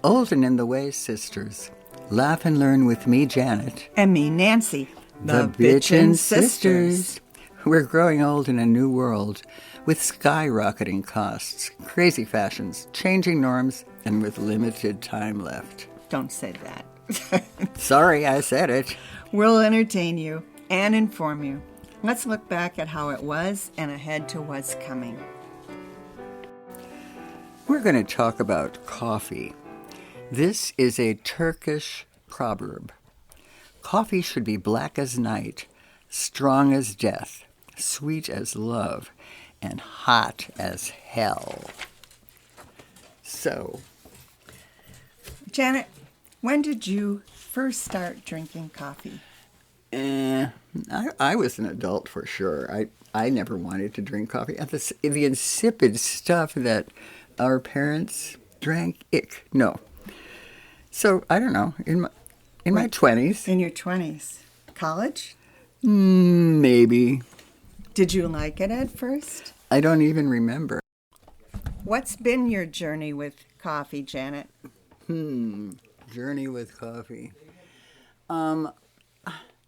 Old and in the Way sisters. Laugh and learn with me, Janet. And me, Nancy. The Bitchin' Sisters. We're growing old in a new world with skyrocketing costs, crazy fashions, changing norms, and with limited time left. Don't say that. Sorry, I said it. We'll entertain you and inform you. Let's look back at how it was and ahead to what's coming. We're going to talk about coffee. This is a Turkish proverb. Coffee should be black as night, strong as death, sweet as love, and hot as hell. So, Janet, when did you first start drinking coffee? I was an adult for sure. I never wanted to drink coffee. The insipid stuff that our parents drank, ick, no. So, I don't know, in my 20s. In your 20s. College? Maybe. Did you like it at first? I don't even remember. What's been your journey with coffee, Janet? Journey with coffee. I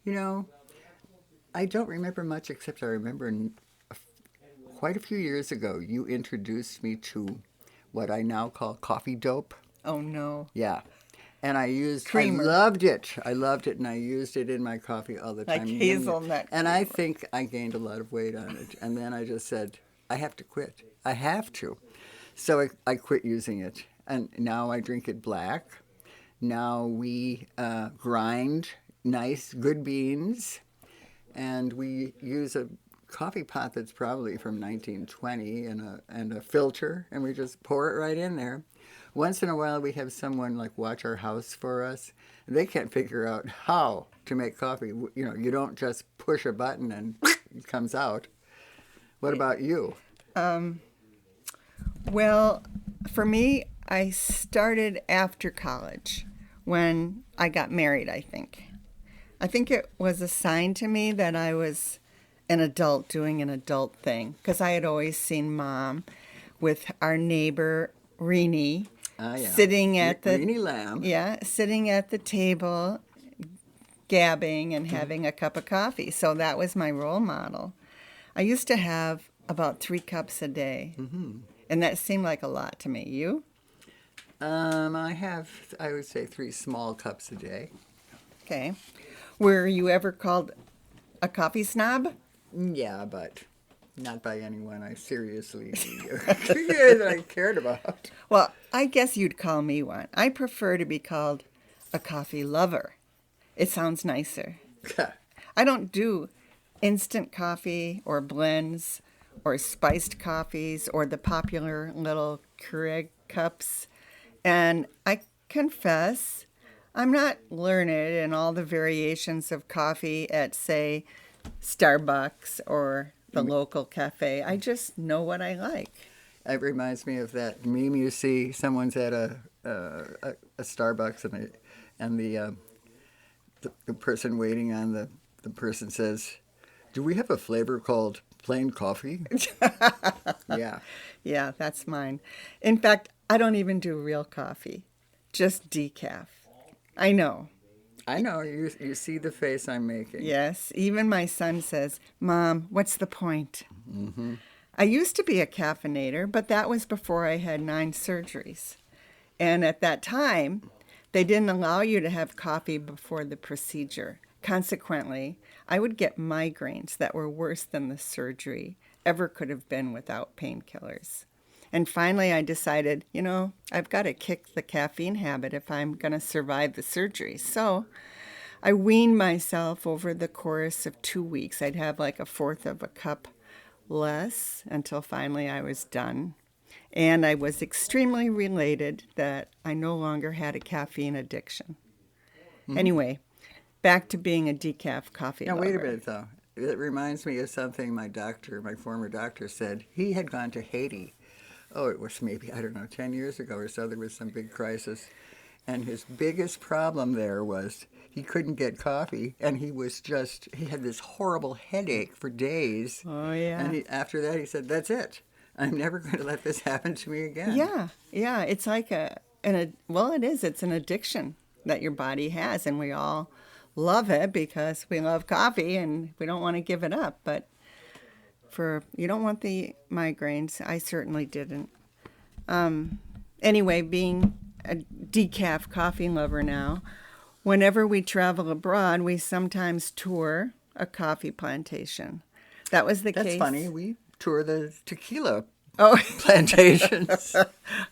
don't remember much except I remember quite a few years ago you introduced me to what I now call coffee dope. Oh, no. Yeah. And I Creamer. loved it, and I used it in my coffee all the time. Like hazelnut And I creamer. think I gained a lot of weight on it. And then I just said, I have to quit. I have to. So I quit using it. And now I drink it black. Now we grind nice, good beans. And we use a coffee pot that's probably from 1920 and a filter. And we just pour it right in there. Once in a while, we have someone watch our house for us. They can't figure out how to make coffee. You don't just push a button and it comes out. What about you? Well, for me, I started after college when I got married, I think. I think it was a sign to me that I was an adult doing an adult thing, because I had always seen Mom with our neighbor, Renee, sitting at the Renee Lamb. Yeah, sitting at the table, gabbing and having a cup of coffee. So that was my role model. I used to have about 3 cups a day, and that seemed like a lot to me. You? I would say 3 small cups a day. Okay. Were you ever called a coffee snob? Yeah, but not by anyone I seriously that I cared about. Well, I guess you'd call me one. I prefer to be called a coffee lover. It sounds nicer. I don't do instant coffee or blends or spiced coffees or the popular little Keurig cups. And I confess, I'm not learned in all the variations of coffee at, say, Starbucks or the local cafe. I just know what I like. It reminds me of that meme you see. Someone's at a Starbucks and the person waiting on the person says, "Do we have a flavor called plain coffee?" Yeah. Yeah, that's mine. In fact, I don't even do real coffee, just decaf. I know. You see the face I'm making. Yes, even my son says, "Mom, what's the point?" Mm-hmm. I used to be a caffeinator, but that was before I had 9 surgeries. And at that time, they didn't allow you to have coffee before the procedure. Consequently, I would get migraines that were worse than the surgery ever could have been without painkillers. And finally, I decided, I've got to kick the caffeine habit if I'm going to survive the surgery. So I weaned myself over the course of 2 weeks. I'd have like 1/4 of a cup less until finally I was done. And I was extremely related that I no longer had a caffeine addiction. Mm-hmm. Anyway, back to being a decaf coffee lover. Wait a minute, though. It reminds me of something my former doctor said. He had gone to Haiti. Oh, it was maybe, 10 years ago or so. There was some big crisis. And his biggest problem there was he couldn't get coffee. And he had this horrible headache for days. Oh, yeah. And after that, he said, "That's it. I'm never going to let this happen to me again." Yeah. It's like well, it is. It's an addiction that your body has, and we all love it because we love coffee and we don't want to give it up. But you don't want the migraines. I certainly didn't. Anyway, being a decaf coffee lover now, whenever we travel abroad, we sometimes tour a coffee plantation. That was the case. That's funny. We tour the tequila Oh, plantations.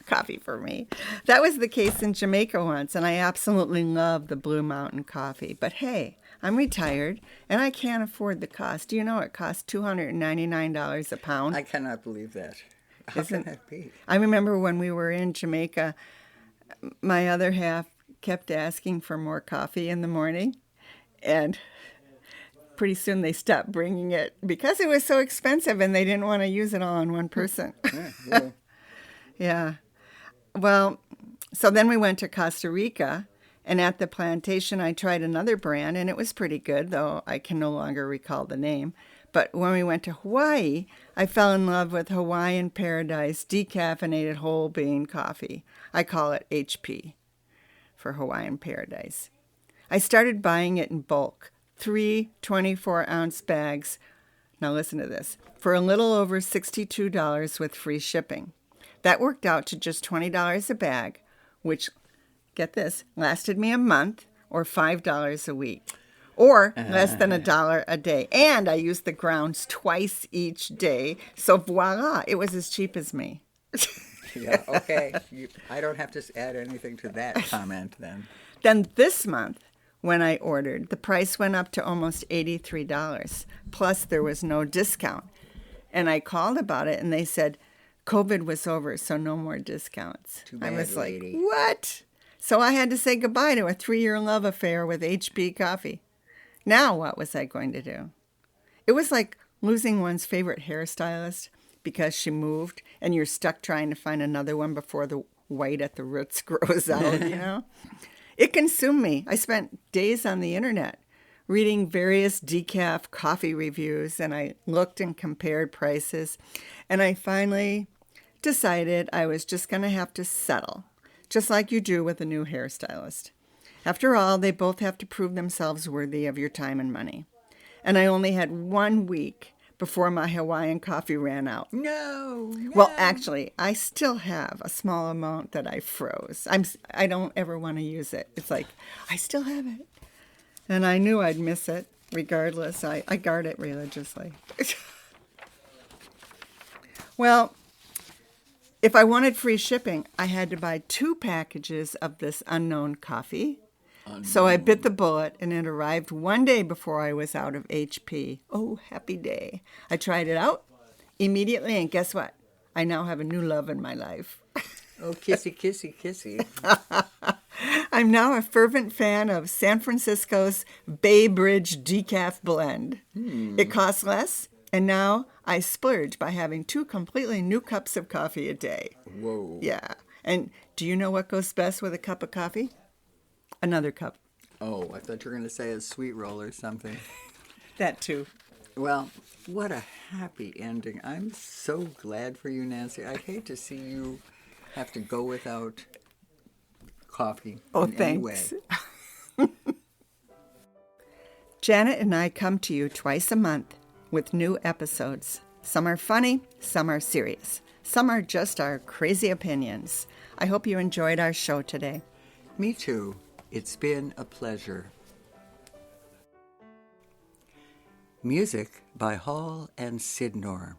coffee for me. That was the case in Jamaica once, and I absolutely love the Blue Mountain coffee. But hey, I'm retired, and I can't afford the cost. Do you know it costs $299 a pound? I cannot believe that. How can that be? I remember when we were in Jamaica, my other half kept asking for more coffee in the morning, and pretty soon they stopped bringing it because it was so expensive and they didn't want to use it all on one person. Yeah. Yeah. Well, so then we went to Costa Rica, and at the plantation I tried another brand, and it was pretty good, though I can no longer recall the name. But when we went to Hawaii, I fell in love with Hawaiian Paradise decaffeinated whole bean coffee. I call it HP for Hawaiian Paradise. I started buying it in bulk, 3 24-ounce bags. Now listen to this. For a little over $62 with free shipping. That worked out to just $20 a bag, which, get this, lasted me a month or $5 a week. Or less than $1 a day. And I used the grounds twice each day. So voila, it was as cheap as me. Yeah, okay. I don't have to add anything to that comment then. Then this month, when I ordered, the price went up to almost $83. Plus, there was no discount. And I called about it, and they said COVID was over, so no more discounts. Too bad, I was like, lady. what? So I had to say goodbye to a 3-year love affair with HP coffee. Now what was I going to do? It was like losing one's favorite hairstylist because she moved, and you're stuck trying to find another one before the white at the roots grows out, you know? It consumed me. I spent days on the internet reading various decaf coffee reviews, and I looked and compared prices, and I finally decided I was just going to have to settle, just like you do with a new hairstylist. After all, they both have to prove themselves worthy of your time and money. And I only had 1 week before my Hawaiian coffee ran out. No. Well, actually, I still have a small amount that I froze. I don't ever want to use it. It's like, I still have it. And I knew I'd miss it regardless. I guard it religiously. Well, if I wanted free shipping, I had to buy 2 packages of this unknown coffee. So I bit the bullet, and it arrived 1 day before I was out of HP. Oh, happy day. I tried it out immediately, and guess what? I now have a new love in my life. Oh, kissy, kissy, kissy. I'm now a fervent fan of San Francisco's beverage decaf blend. It costs less, and now I splurge by having 2 completely new cups of coffee a day. Whoa. Yeah. And do you know what goes best with a cup of coffee? Another cup. Oh, I thought you were going to say a sweet roll or something. That too. Well, what a happy ending. I'm so glad for you, Nancy. I hate to see you have to go without coffee in any way. Thanks. Janet and I come to you twice a month with new episodes. Some are funny, some are serious. Some are just our crazy opinions. I hope you enjoyed our show today. Me too. It's been a pleasure. Music by Hall and Sidnor.